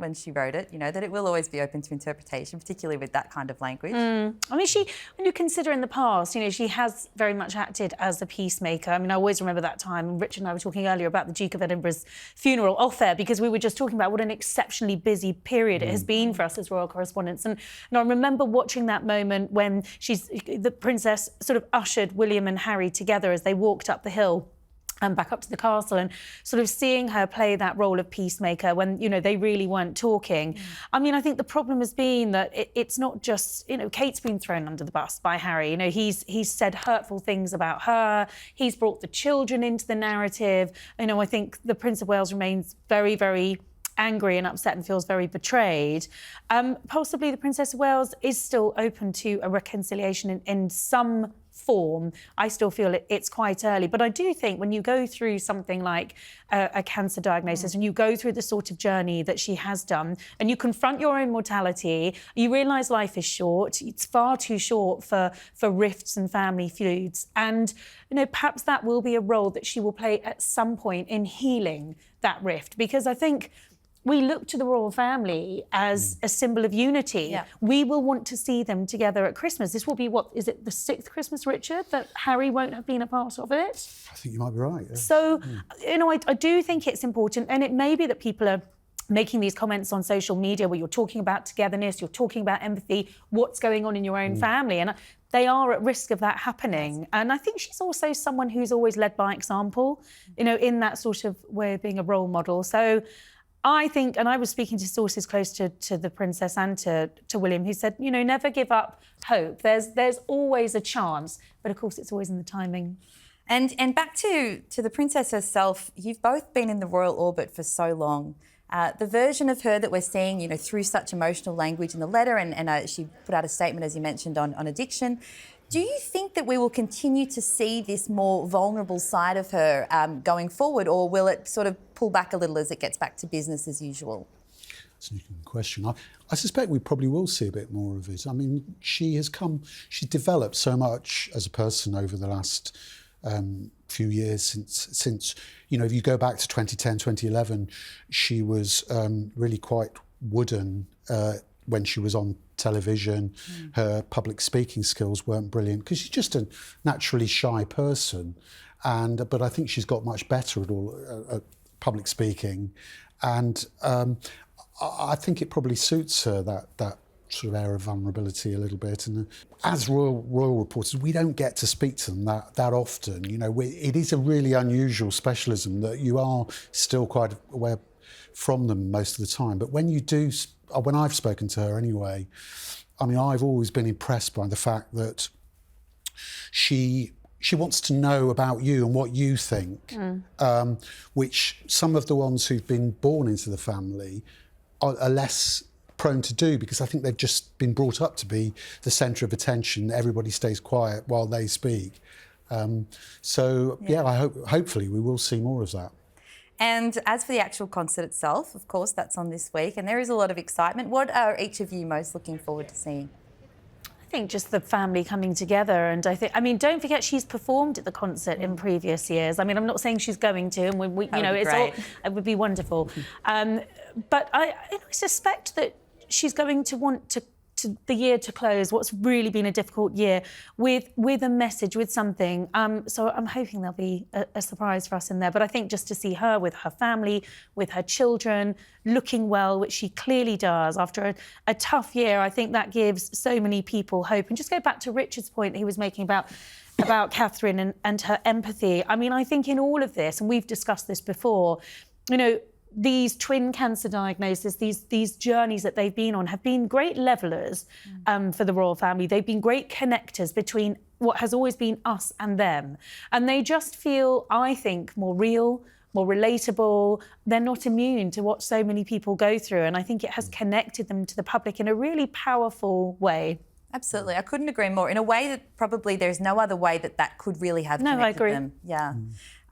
when she wrote it, that it will always be open to interpretation, particularly with that kind of language. I mean, when you consider in the past, she has very much acted as a peacemaker. I mean, I always remember that time. Richard and I were talking earlier about the Duke of Edinburgh's funeral off air, because we were just talking about what an exceptionally busy period it has been for us as royal correspondents. And I remember watching that moment when the princess sort of ushered William and Harry together as they walked up the hill and back up to the castle, and sort of seeing her play that role of peacemaker when, they really weren't talking. I mean, I think the problem has been that it's not just, Kate's been thrown under the bus by Harry. He's said hurtful things about her. He's brought the children into the narrative. I think the Prince of Wales remains very, very angry and upset and feels very betrayed. Possibly the Princess of Wales is still open to a reconciliation in some form. I still feel it's quite early, but I do think when you go through something like a cancer diagnosis and you go through the sort of journey that she has done, and you confront your own mortality, you realise life is short. It's far too short for rifts and family feuds, and perhaps that will be a role that she will play at some point in healing that rift, because I think we look to the royal family as a symbol of unity. Yeah. We will want to see them together at Christmas. This will be, is it the 6th Christmas, Richard, that Harry won't have been a part of it? I think you might be right. Yeah. So, I do think it's important, and it may be that people are making these comments on social media where you're talking about togetherness, you're talking about empathy, what's going on in your own family, and they are at risk of that happening. And I think she's also someone who's always led by example, in that sort of way of being a role model. So I think, and I was speaking to sources close to the princess and to William, who said, never give up hope. There's always a chance, but of course it's always in the timing. And back to the princess herself, you've both been in the royal orbit for so long. The version of her that we're seeing, through such emotional language in the letter, and she put out a statement, as you mentioned, on addiction. Do you think that we will continue to see this more vulnerable side of her going forward, or will it sort of pull back a little as it gets back to business as usual? That's an interesting question. I suspect we probably will see a bit more of it. I mean, she's developed so much as a person over the last few years since if you go back to 2010, 2011, she was really quite wooden when she was on television. Her public speaking skills weren't brilliant because she's just a naturally shy person, but I think she's got much better at public speaking, and I think it probably suits her, that sort of air of vulnerability a little bit. And as royal reporters, we don't get to speak to them that often. It is a really unusual specialism that you are still quite aware from them most of the time. But when I've spoken to her anyway, I mean, I've always been impressed by the fact that she wants to know about you and what you think, which some of the ones who've been born into the family are less prone to do, because I think they've just been brought up to be the centre of attention. Everybody stays quiet while they speak. Hopefully we will see more of that. And as for the actual concert itself, of course, that's on this week, and there is a lot of excitement. What are each of you most looking forward to seeing? I think just the family coming together, and don't forget she's performed at the concert in previous years. I mean, I'm not saying she's going to, and it would be wonderful. But I suspect that she's going to want to the year to close what's really been a difficult year with a message, with something. So I'm hoping there'll be a surprise for us in there. But I think just to see her with her family, with her children, looking well, which she clearly does after a tough year, I think that gives so many people hope. And just go back to Richard's point he was making about Catherine and her empathy. I mean, I think in all of this, and we've discussed this before, these twin cancer diagnoses, these journeys that they've been on have been great levellers for the royal family. They've been great connectors between what has always been us and them. And they just feel, I think, more real, more relatable. They're not immune to what so many people go through. And I think it has connected them to the public in a really powerful way. Absolutely. I couldn't agree more. In a way that probably there's no other way that could really have connected I agree. them. Yeah.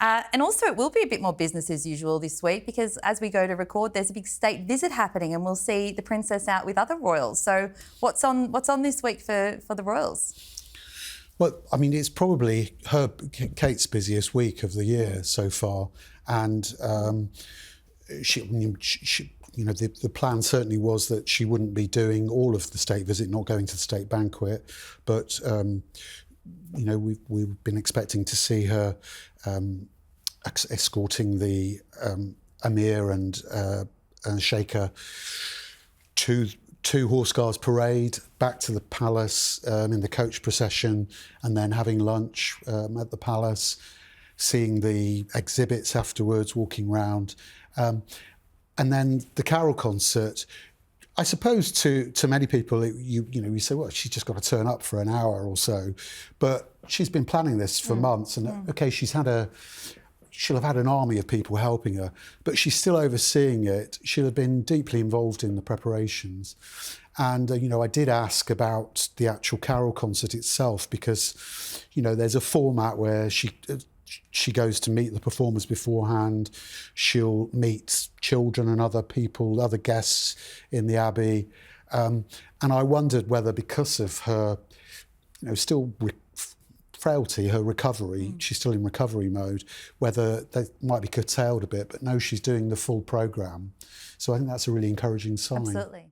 And also it will be a bit more business as usual this week, because as we go to record, there's a big state visit happening and we'll see the princess out with other royals. So what's on this week for the royals? Well, I mean, it's probably Kate's busiest week of the year so far, and she you know, the plan certainly was that she wouldn't be doing all of the state visit, not going to the state banquet, but you know, we've been expecting to see her escorting the Emir and Sheikha to Horse Guards Parade, back to the palace in the coach procession, and then having lunch at the palace, seeing the exhibits afterwards, walking round. And then the carol concert. I suppose to many people, you know, you say, well, she's just got to turn up for an hour or so. But she's been planning this for months. And OK, she'll have had an army of people helping her, but she's still overseeing it. She'll have been deeply involved in the preparations. And, you know, I did ask about the actual carol concert itself because, you know, there's a format where she goes to meet the performers beforehand. She'll meet children and other people, other guests in the Abbey. And I wondered whether, because of her, you know, still frailty, her recovery, she's still in recovery mode, whether that might be curtailed a bit. But no, she's doing the full programme. So I think that's a really encouraging sign. Absolutely.